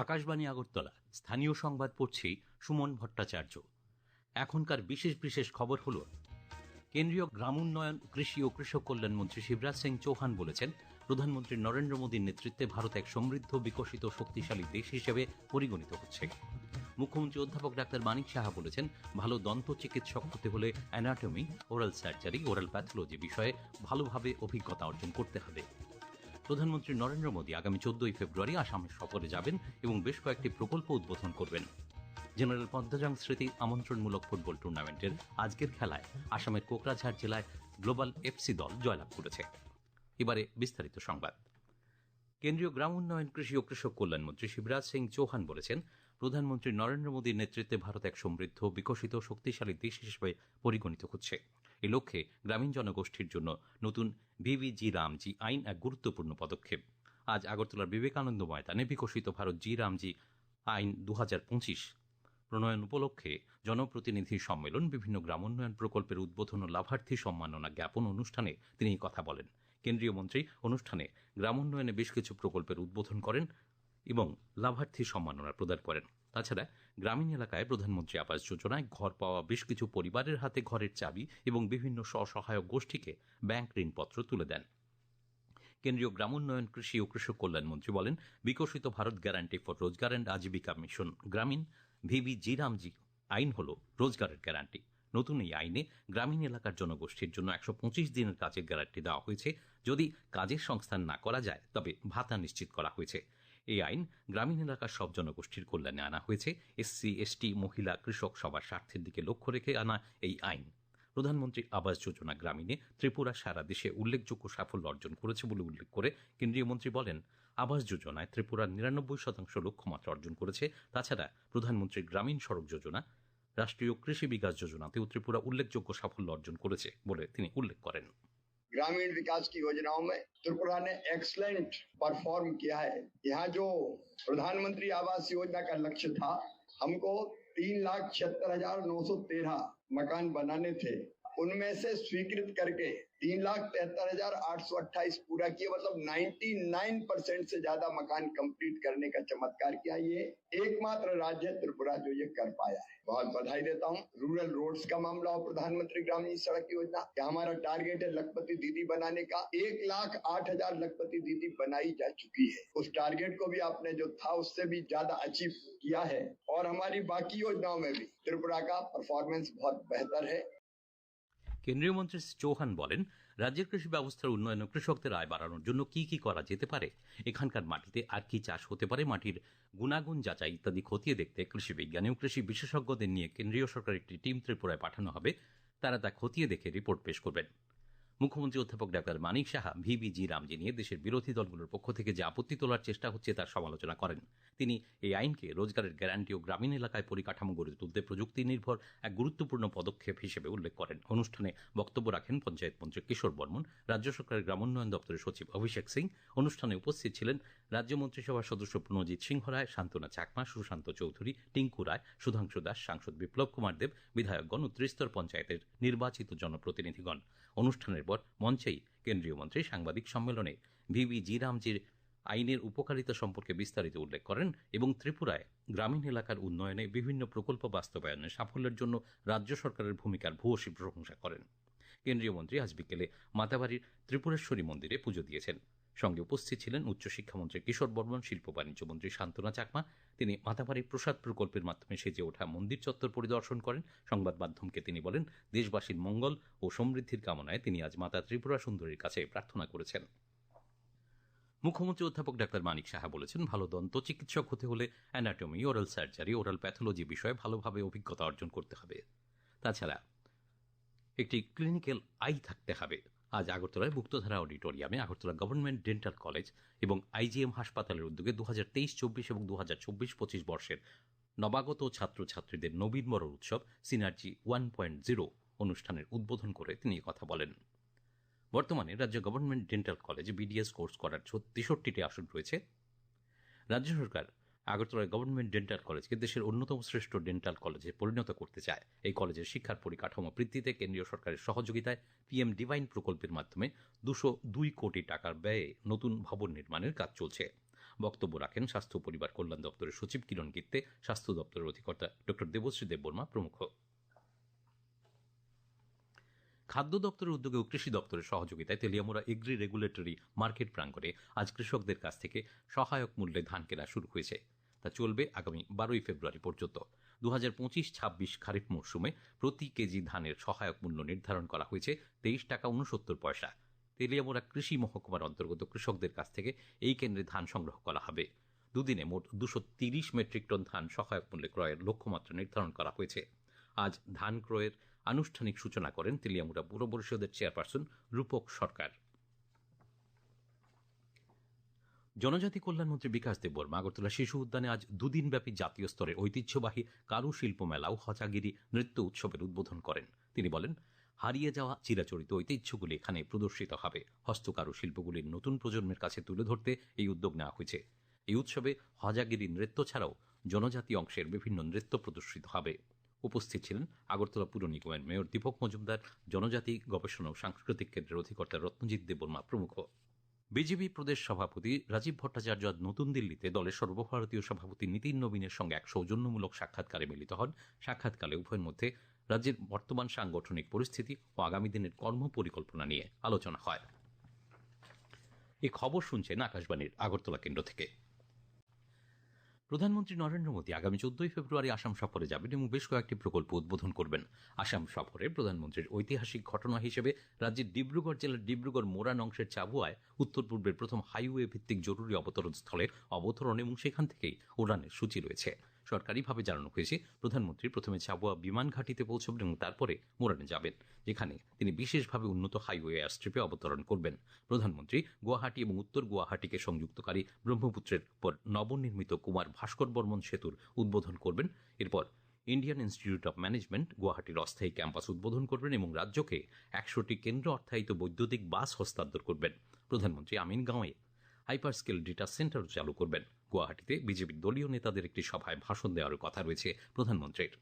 আকাশবাণী আগরতলা স্থানীয় সংবাদ পড়ছি সুমন ভট্টাচার্য। এখনকার বিশেষ বিশেষ খবর হল, কেন্দ্রীয় গ্রামোন্নয়ন, কৃষি ও কৃষক কল্যাণ মন্ত্রী শিবরাজ সিং চৌহান বলেছেন, প্রধানমন্ত্রী নরেন্দ্র মোদীর নেতৃত্বে ভারত এক সমৃদ্ধ, বিকশিত, শক্তিশালী দেশ হিসেবে পরিগণিত হচ্ছে। মুখ্যমন্ত্রী অধ্যাপক ডাক্তার মানিক সাহা বলেছেন, ভালো দন্ত চিকিৎসক হতে হলে anatomy, oral surgery, oral pathology বিষয়ে ভালোভাবে অভিজ্ঞতা অর্জন করতে হবে। প্রধানমন্ত্রী নরেন্দ্র মোদী আগামী 14 ফেব্রুয়ারি আসামে সফরে যাবেন এবং বেশ কয়েকটি প্রকল্প উদ্বোধন করবেন। জেনারেল পদ্মজাং স্মৃতি আমন্ত্রণমূলক ফুটবল টুর্নামেন্টের আজকের খেলায় আসামের কোকরাঝাড় জেলায় গ্লোবাল এফসি দল জয়লাভ করেছে। এবারে বিস্তারিত সংবাদ। কেন্দ্রীয় গ্রাম উন্নয়ন, কৃষি ও কৃষক কল্যাণ মন্ত্রী শিবরাজ সিং চৌহান বলেছেন, প্রধানমন্ত্রী নরেন্দ্র মোদীর নেতৃত্বে ভারত এক সমৃদ্ধ, বিকশিত, শক্তিশালী দেশ হিসেবে পরিগণিত হচ্ছে। এই লক্ষ্যে গ্রামীণ জনগোষ্ঠীর জন্য নতুন ভিভিজি রামজি আইন এক গুরুত্বপূর্ণ পদক্ষেপ। আজ আগরতলার বিবেকানন্দ ময়দানে বিকশিত ভারত জি রামজি আইন 2025 প্রণয়ন উপলক্ষে জনপ্রতিনিধি সম্মেলন, বিভিন্ন গ্রামোন্নয়ন প্রকল্পের উদ্বোধন ও লাভার্থী সম্মাননা জ্ঞাপন অনুষ্ঠানে তিনি এই কথা বলেন। কেন্দ্রীয় মন্ত্রী অনুষ্ঠানে গ্রামোন্নয়নে বেশ কিছু প্রকল্পের উদ্বোধন করেন এবং লাভার্থী সম্মাননা প্রদান করেন। তাছাড়া গ্রামীণ এলাকায় প্রধানমন্ত্রী আবাস যোজনায় ঘর পাওয়া বেশ কিছু পরিবারের হাতে ঘরের চাবি এবং বিভিন্ন স্বসহায়ক গোষ্ঠীকে ব্যাংক ঋণপত্র তুলে দেন। কেন্দ্রীয় গ্রামোন্নয়ন, কৃষি ও কৃষক কল্যাণ মন্ত্রী বলেন, বিকশিত ভারত গ্যারান্টি ফর রোজগার অ্যান্ড আজীবিকা মিশন গ্রামীণ ভিভিজি রামজি আইন হল রোজগারের গ্যারান্টি। নতুন এই আইনে গ্রামীণ এলাকার জনগোষ্ঠীর জন্য 125 দিনের কাজের গ্যারান্টি দেওয়া হয়েছে। যদি কাজের সংস্থান না করা যায় তবে ভাতা নিশ্চিত করা হয়েছে। এই আইন গ্রামীণ এলাকার সব জনগোষ্ঠীর কল্যাণে আনা হয়েছে। এসসি, এসটি, মহিলা, কৃষক সবার স্বার্থের দিকে লক্ষ্য রেখে আনা এই আইন। প্রধানমন্ত্রী আবাস যোজনা গ্রামীণে ত্রিপুরা সারা দেশে উল্লেখযোগ্য সাফল্য অর্জন করেছে বলে উল্লেখ করে কেন্দ্রীয় মন্ত্রী বলেন, আবাস যোজনায় ত্রিপুরার 99% লক্ষ্যমাত্রা অর্জন করেছে। তাছাড়া প্রধানমন্ত্রী গ্রামীণ সড়ক যোজনা, রাষ্ট্রীয় কৃষি বিকাশ যোজনাতেও ত্রিপুরা উল্লেখযোগ্য সাফল্য অর্জন করেছে বলে তিনি উল্লেখ করেন। ग्रामीण विकास की योजनाओं में त्रिपुरा ने एक्सलेंट परफॉर्म किया है। यहाँ जो प्रधानमंत्री आवास योजना का लक्ष्य था, हमको 3,76,913 मकान बनाने थे, उनमें से स्वीकृत करके 3,73,828 पूरा किया, मतलब 99% से ज्यादा मकान कंप्लीट करने का चमत्कार किया। ये एकमात्र राज्य है त्रिपुरा जो ये कर पाया है। बहुत बधाई देता हूँ। रूरल रोड्स का मामला हो, प्रधानमंत्री ग्रामीण सड़क योजना, हमारा टारगेट है लखपति दीदी बनाने का। 1,08,000 लखपति दीदी बनाई जा चुकी है। उस टारगेट को भी आपने जो था उससे भी ज्यादा अचीव किया है। और हमारी बाकी योजनाओं में भी त्रिपुरा का परफॉर्मेंस बहुत बेहतर है। কেন্দ্রীয় মন্ত্রী চৌহান বলেন, রাজ্যের কৃষি ব্যবস্থার উন্নয়ন ও কৃষকদের আয় বাড়ানোর জন্য কি কি করা যেতে পারে, এখানকার মাটিতে আর কি চাষ হতে পারে, মাটির গুণাগুণ যাচাই ইত্যাদি খতিয়ে দেখতে কৃষি বিজ্ঞানী ও কৃষি বিশেষজ্ঞদের নিয়ে কেন্দ্রীয় সরকারের একটি টিম ত্রিপুরায় পাঠানো হবে। তারা তা খতিয়ে দেখে রিপোর্ট পেশ করবেন। মুখ্যমন্ত্রী অধ্যাপক ডাক্তার মানিক সাহা ভিভিজি রামজি নিয়ে দেশের বিরোধী দলগুলোর পক্ষ থেকে যে আপত্তি তোলার চেষ্টা হচ্ছে তার সমালোচনা করেন। তিনি এই আইনকে রোজগারের গ্যারান্টি ও গ্রামীণ এলাকায় পরিকাঠামো গড়ে তুলতে প্রযুক্তি নির্ভর এক গুরুত্বপূর্ণ পদক্ষেপ হিসেবে উল্লেখ করেন। অনুষ্ঠানে বক্তব্য রাখেন পঞ্চায়েত মন্ত্রী কিশোর বর্মন, রাজ্য সরকারের গ্রামোন্নয়ন দপ্তরের সচিব অভিষেক সিং। অনুষ্ঠানে উপস্থিত ছিলেন রাজ্য মন্ত্রিসভার সদস্য প্রণজিৎ সিংহ রায়, শান্তনা চাকমা, সুশান্ত চৌধুরী, টিঙ্কু রায়, সুধাংশু দাস, সাংসদ বিপ্লব কুমার দেব, বিধায়কগণ ও ত্রিস্তর পঞ্চায়েতের নির্বাচিত জনপ্রতিনিধিগণ। অনুষ্ঠানের পর মঞ্চেই কেন্দ্রীয় মন্ত্রী সাংবাদিক সম্মেলনে ভিভিজি রামজির আইনের উপকারিতা সম্পর্কে বিস্তারিত উল্লেখ করেন এবং ত্রিপুরায় গ্রামীণ এলাকার উন্নয়নে বিভিন্ন প্রকল্প বাস্তবায়নের সাফল্যের জন্য রাজ্য সরকারের ভূমিকার ভূয়সী প্রশংসা করেন। কেন্দ্রীয় মন্ত্রী আজ বিকেলে মাতাবাড়ির ত্রিপুরেশ্বরী মন্দিরে পুজো দিয়েছেন। সঙ্গে উপস্থিত ছিলেন উচ্চশিক্ষামন্ত্রী কিশোর বর্মন, শিল্প বাণিজ্য মন্ত্রী শান্তনা চাকমা। তিনি মাতাবাড়ির প্রসাদ প্রকল্পের মাধ্যমে সেজে ওঠা মন্দির চত্বর পরিদর্শন করেন। সংবাদ মাধ্যমকে তিনি বলেন, দেশবাসীর মঙ্গল ও সমৃদ্ধির কামনায় তিনি আজ মাতা ত্রিপুরা সুন্দরীর কাছে প্রার্থনা করেছেন। মুখ্যমন্ত্রী অধ্যাপক ডাক্তার মানিক সাহা বলেছেন, ভালো দন্ত চিকিৎসক হতে হলে anatomy, oral surgery, oral pathology বিষয়ে ভালোভাবে অভিজ্ঞতা অর্জন করতে হবে। তাছাড়া একটি ক্লিনিক্যাল আই থাকতে হবে। আজ আগরতলায় মুক্তধারা অডিটোরিয়ামে আগরতলা গভর্নমেন্ট ডেন্টাল কলেজ এবং আইজিএম হাসপাতালের উদ্যোগে 2023-24 এবং 2024-25 বর্ষের নবাগত ছাত্রছাত্রীদের নবীন বরণ উৎসব সিনার্জি 1.0 অনুষ্ঠানের উদ্বোধন করে তিনি কথা বলেন। বর্তমানে রাজ্য গভর্নমেন্ট ডেন্টাল কলেজে বিডিএস কোর্স করার 63টি আসন রয়েছে। রাজ্য সরকার আগরতলার গভর্নমেন্ট ডেন্টাল কলেজকে দেশের অন্যতম শ্রেষ্ঠ ডেন্টাল কলেজে পরিণত করতে চায়। এই কলেজের শিক্ষার পরিকাঠামো বৃদ্ধিতে কেন্দ্রীয় সরকারের সহযোগিতায় পিএম ডিভাইন প্রকল্পের মাধ্যমে 202 কোটি টাকার ব্যয়ে নতুন ভবন নির্মাণের কাজ চলছে। বক্তব্য রাখেন স্বাস্থ্য ও পরিবার কল্যাণ দপ্তরের সচিব কিরণ গিত্তে, স্বাস্থ্য দপ্তরের অধিকর্তা ডক্টর দেবশ্রী দেববর্মা প্রমুখ। খাদ্য দপ্তরের উদ্যোগে ও কৃষি দপ্তরের সহযোগিতায় তেলিয়ামুড়া এগ্রি রেগুলেটরি মার্কেট প্রাঙ্গণে আজ কৃষকদের কাছ থেকে সহায়ক মূল্যে ধান কেনা শুরু হয়েছে। তা চলবে আগামী 12 ফেব্রুয়ারি পর্যন্ত। 2025-26 খারিফ মরশুমে প্রতি কেজি ধানের সহায়ক মূল্য নির্ধারণ করা হয়েছে 23 টাকা 69 পয়সা। তেলিয়ামুড়া কৃষি মহকুমার অন্তর্গত কৃষকদের কাছ থেকে এই কেন্দ্রে ধান সংগ্রহ করা হবে। দুদিনে মোট 230 মেট্রিক টন ধান সহায়ক মূল্যে ক্রয়ের লক্ষ্যমাত্রা নির্ধারণ করা হয়েছে। আজ ধান ক্রয়ের আনুষ্ঠানিক সূচনা করেন তেলিয়ামুড়া পৌর পরিষদের চেয়ারপারসন রূপক সরকার। জনজাতি কল্যাণমন্ত্রী বিকাশ দেববর্মা আগরতলা শিশু উদ্যানে আজ দুদিনব্যাপী জাতীয় স্তরের ঐতিহ্যবাহী কারুশিল্প মেলা ও হচাগিরি নৃত্য উৎসবের উদ্বোধন করেন। তিনি বলেন, হারিয়ে যাওয়া চিরাচরিত ঐতিহ্যগুলি এখানে প্রদর্শিত হবে। হস্তকারু শিল্পগুলির নতুন প্রজন্মের কাছে তুলে ধরতে এই উদ্যোগ নেওয়া হয়েছে। এই উৎসবে হজাগিরি নৃত্য ছাড়াও জনজাতি অংশের বিভিন্ন নৃত্য প্রদর্শিত হবে। উপস্থিত ছিলেন আগরতলা পুর নিগমের মেয়র দীপক মজুমদার, জনজাতি গবেষণা ও সাংস্কৃতিক কেন্দ্রের অধিকর্তা রত্নজিৎ দেববর্মা প্রমুখ। বিজেপি প্রদেশ সভাপতি রাজীব ভট্টাচার্য আজ নতুন দিল্লিতে দলের সর্বভারতীয় সভাপতি নীতিন নবীনের সঙ্গে এক সৌজন্যমূলক সাক্ষাৎকারে মিলিত হন। সাক্ষাৎকালে উভয়ের মধ্যে রাজ্যের বর্তমান সাংগঠনিক পরিস্থিতি ও আগামী দিনের কর্ম পরিকল্পনা নিয়ে আলোচনা হয়। এই খবর শুনছেন আকাশবাণীর আগরতলা কেন্দ্র থেকে। প্রধানমন্ত্রী নরেন্দ্র মোদী আগামী 14 ফেব্রুয়ারি আসাম সফরে যাবেন এবং বেশ কয়েকটি প্রকল্প উদ্বোধন করবেন। আসাম সফরে প্রধানমন্ত্রীর ঐতিহাসিক ঘটনা হিসেবে রাজ্যের ডিব্রুগড় জেলার ডিব্রুগড় মোরান অংশের চাবুয়ায় উত্তর পূর্বের প্রথম হাইওয়ে ভিত্তিক জরুরি অবতরণ স্থলের অবতরণ এবং সেখান থেকেই উড়ানের সূচি রয়েছে। সরকারিভাবে জানানো হয়েছে, প্রধানমন্ত্রী প্রথমে চাবুয়া বিমান ঘাঁটিতে পৌঁছবেন এবং তারপরে মোরানে যাবেন, যেখানে তিনি বিশেষভাবে উন্নত হাইওয়ে এয়ারস্ট্রিপে অবতরণ করবেন। প্রধানমন্ত্রী গুয়াহাটি এবং উত্তর গুয়াহাটিকে সংযুক্তকারী ব্রহ্মপুত্রের পর নবনির্মিত কুমার ভাস্কর বর্মন সেতুর উদ্বোধন করবেন। এরপর ইন্ডিয়ান ইনস্টিটিউট অব ম্যানেজমেন্ট গুয়াহাটির অস্থায়ী ক্যাম্পাস উদ্বোধন করবেন এবং রাজ্যকে 100টি কেন্দ্র অর্থায়িত বৈদ্যুতিক বাস হস্তান্তর করবেন। প্রধানমন্ত্রী আমিনগাঁওয়ে হাইপার স্কেল ডেটা সেন্টার চালু করবেন। গুয়াহাটিতে বিজেপির দলীয় নেতাদের একটি সভায় ভাষণ দেওয়ার কথা রয়েছে প্রধানমন্ত্রীর।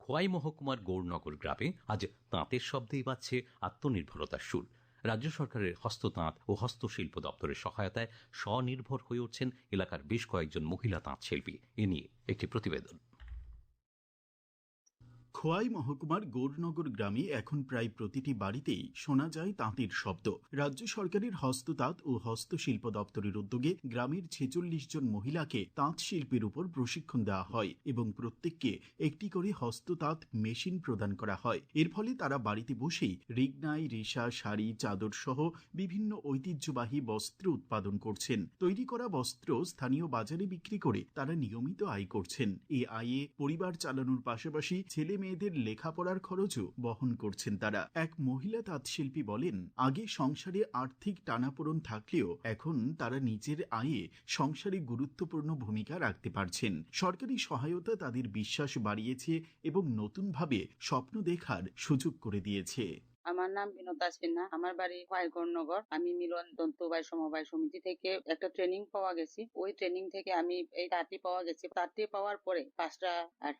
খোয়াই মহকুমার গৌরনগর গ্রামে আজ তাঁতের শব্দেই বাজছে আত্মনির্ভরতার সুর। রাজ্য সরকারের হস্ততাঁত ও হস্তশিল্প দপ্তরের সহায়তায় স্বনির্ভর হয়ে উঠছেন এলাকার বেশ কয়েকজন মহিলা তাঁত শিল্পী। এ নিয়ে একটি প্রতিবেদন। খোয়াই মহকুমার গৌরনগর গ্রামে এখন প্রায় প্রতিটি বাড়িতেই শোনা যায় তাঁতের শব্দ। রাজ্য সরকারের হস্ততাঁত ও হস্তশিল্প দপ্তরের উদ্যোগে গ্রামের 46 জন মহিলাকে তাঁত শিল্পের উপর প্রশিক্ষণ দেওয়া হয় এবং প্রত্যেককে একটি করে হস্ততাঁত মেশিন প্রদান করা হয়। এর ফলে তারা বাড়িতে বসেই রিগনাই, রেশা, শাড়ি, চাদর সহ বিভিন্ন ঐতিহ্যবাহী বস্ত্র উৎপাদন করছেন। তৈরি করা বস্ত্র স্থানীয় বাজারে বিক্রি করে তারা নিয়মিত আয় করছেন। এই আয়ে পরিবার চালানোর পাশাপাশি ছেলে মেয়েদের লেখাপড়ার খরচও বহন করছেন তারা। এক মহিলা তাঁতশিল্পী বলেন, আগে সংসারে আর্থিক টানাপোড়েন থাকলেও এখন তারা নিজের আয়ে সংসারে গুরুত্বপূর্ণ ভূমিকা রাখতে পারছেন। সরকারি সহায়তা তাদের বিশ্বাস বাড়িয়েছে এবং নতুনভাবে স্বপ্ন দেখার সুযোগ করে দিয়েছে। আমার নাম বিনোদা সিনহা। আমার বাড়ি খোয়াইগড়নগর। আমি মিলন দন্তবাই সমবায় সমিতি থেকে একটা ট্রেনিং পাওয়া গেছি। ওই ট্রেনিং থেকে আমি এই তাঁতি পাওয়া গেছি। তাঁতি পাওয়ার পরে পাঁচটা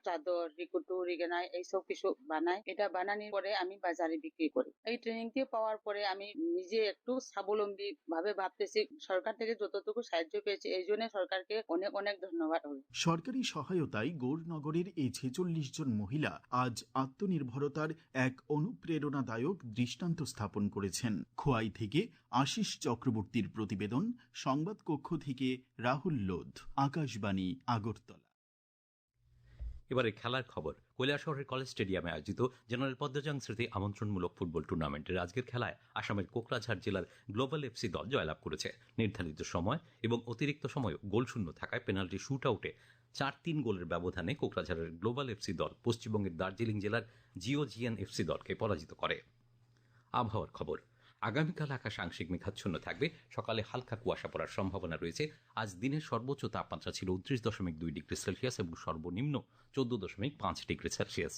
চাদর, রিকুটু, রিগেনাই এইসব কিছু বানাই। এটা বানানোর পরে আমি বাজারে বিক্রি করি। এই ট্রেনিং টি পাওয়ার পরে আমি নিজে একটু স্বাবলম্বী ভাবে ভাবতেছি। সরকার থেকে যতটুকু সাহায্য পেয়েছি, এই জন্য সরকারকে অনেক অনেক ধন্যবাদ। সরকারি সহায়তায় গৌরনগরের এই 46 জন মহিলা আজ আত্মনির্ভরতার এক অনুপ্রেরণাদায়ক দৃষ্টান্ত স্থাপন করেছেন। খোয়াই থেকে আশিস চক্রবর্তীর প্রতিবেদন, সংবাদ কক্ষ থেকে রাহুল লোধ, আকাশবাণী, আগরতলা। এবারে খেলার খবর। কৈলাসহরের কলেজ স্টেডিয়ামে আয়োজিত জেনারেল পদ্মজাং স্মৃতি আমন্ত্রণমূলক ফুটবল টুর্নামেন্টের আজকের খেলায় আসামের কোকরাঝাড় জেলার গ্লোবাল এফসি দল জয়লাভ করেছে। নির্ধারিত সময় এবং অতিরিক্ত সময় গোলশূন্য থাকায় পেনাল্টি শুট আউটে 4-3 গোলের ব্যবধানে কোকরাঝাড়ের গ্লোবাল এফসি দল পশ্চিমবঙ্গের দার্জিলিং জেলার জিওজিএন এফসি দলকে পরাজিত করে। আবহাওয়ার খবর। আগামীকাল আকাশ আংশিক মেঘাচ্ছন্ন থাকবে। সকালে হালকা কুয়াশা পড়ার সম্ভাবনা রয়েছে। আজ দিনের সর্বোচ্চ তাপমাত্রা ছিল 29.2 ডিগ্রি সেলসিয়াস এবং সর্বনিম্ন 14.5 ডিগ্রি সেলসিয়াস।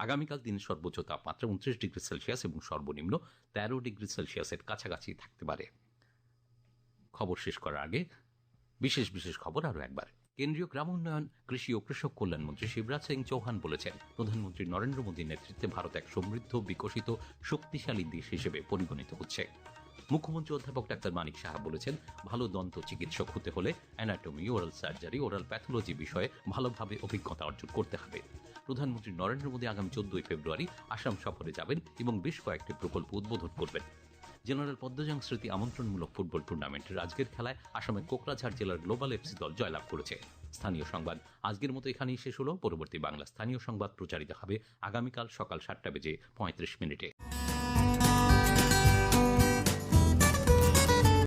আগামীকাল দিনের সর্বোচ্চ তাপমাত্রা 29 ডিগ্রি সেলসিয়াস এবং সর্বনিম্ন 13 ডিগ্রি সেলসিয়াসের কাছাকাছি থাকতে পারে। খবর শেষ করার আগে বিশেষ বিশেষ খবর আরও একবার। কেন্দ্রীয় গ্রাম উন্নয়ন, কৃষি ও কৃষক কল্যাণ মন্ত্রী শিবরাজ সিং চৌহান বলেছেন, প্রধানমন্ত্রী নরেন্দ্র মোদীর নেতৃত্বে ভারত এক সমৃদ্ধ, বিকশিত, শক্তিশালী দেশ হিসেবে পরিগণিত হচ্ছে। মুখ্যমন্ত্রী অধ্যাপক ডাক্তার মানিক সাহা বলেছেন, ভালো দন্ত চিকিৎসক হতে হলে anatomy, oral surgery, oral pathology বিষয়ে ভালোভাবে অভিজ্ঞতা অর্জন করতে হবে। প্রধানমন্ত্রী নরেন্দ্র মোদী আগামী 14 ফেব্রুয়ারি আসাম সফরে যাবেন এবং বেশ কয়েকটি প্রকল্প উদ্বোধন করবেন। জেনারেল পদ্মজং স্মৃতি আমন্ত্রণমূলক ফুটবল টুর্নামেন্টের আজকের খেলায় আসামের কোকরাঝাড় জেলার গ্লোবাল এফসি দল জয়লাভ করেছে। স্থানীয় সংবাদ আজকের মতো এখানেই শেষ হলো। পরবর্তী বাংলা স্থানীয় সংবাদ প্রচারিত হবে আগামীকাল সকাল 7:35 মিনিটে।